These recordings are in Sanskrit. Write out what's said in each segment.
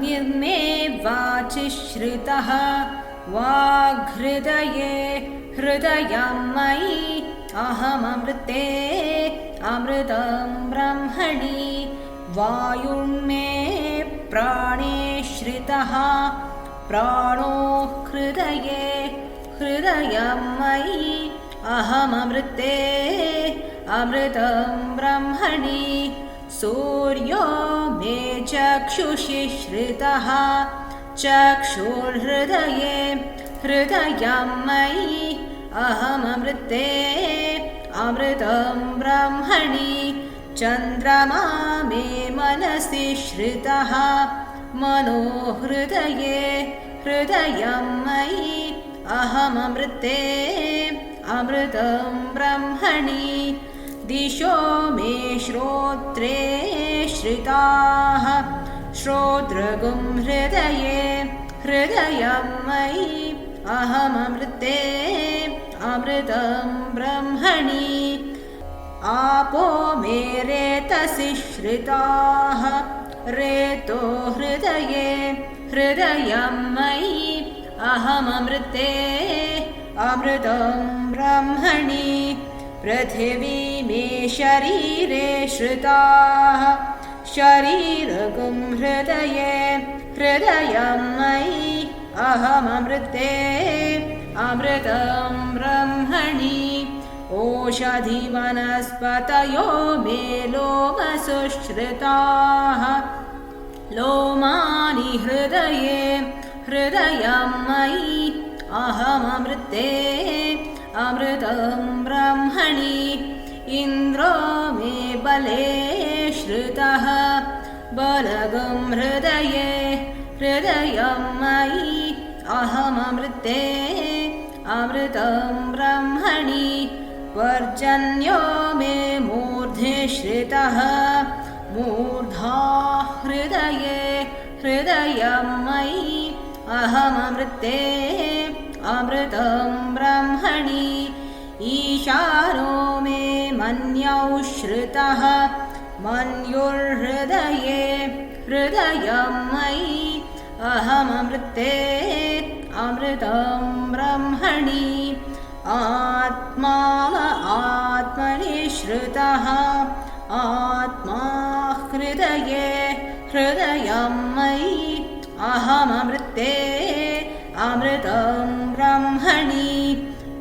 अग्निर्मे वाचि श्रितः वाग्हृदये हृदयं मयि अहममृते अमृतं ब्रह्मणि वायुर्मे प्राणे श्रितः प्राणो हृदये हृदयं मयि अहममृते अमृतं ब्रह्मणि सूर्यो मे चक्षुषि श्रितः चक्षुर्हृदये हृदयं मयि अहममृते अमृतं ब्रह्मणि चन्द्रमा मे मनसि श्रितः मनो हृदये हृदयं मयि अहममृते अमृतं ब्रह्मणि दिशो मे श्रोत्रे श्रिताः श्रोत्रगुं हृदये हृदयं मयि अहममृते अमृतं ब्रह्मणि आपो मे रेतसि श्रिताः रेतो हृदये हृदयं मयि अहममृते अमृतं ब्रह्मणि पृथिवी मे शरीरे श्रिताः शरीरगुं हृदये हृदयं मयि अहममृते अमृतं ब्रह्मणि ओषधिवनस्पतयो मे लोमसुश्रिताः लोमानि हृदये हृदयं मयि अहममृते अमृतं ब्रह्मणि इन्द्रो मे बले श्रितः बलगुं हृदये हृदयं मयि अहममृते अमृतं ब्रह्मणि पर्जन्यो मे मूर्ध्नि श्रितः मूर्धा हृदये हृदयं मयि अहममृते अमृतं ब्रह्मणि ईशानो मे मन्यौ श्रितः मन्युर्हृदये हृदयं मयि अहममृते अमृतं ब्रह्मणि आत्मा आत्मनि श्रितः आत्मा हृदये हृदयं मयि अहममृते अमृतं ब्रह्मणि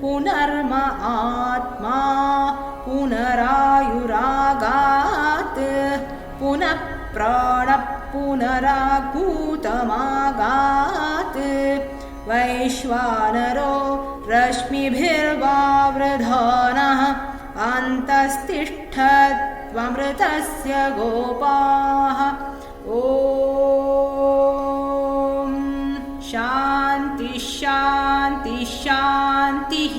पुनर्म आत्मा पुनरायुरागात् पुनः प्राणः पुनराभूतमागात् वैश्वानरो रश्मिभिर्वावृधानः अन्तस्तिष्ठत्वमृतस्य गोपाः ॐ शान्ति शान्ति शान्तिः।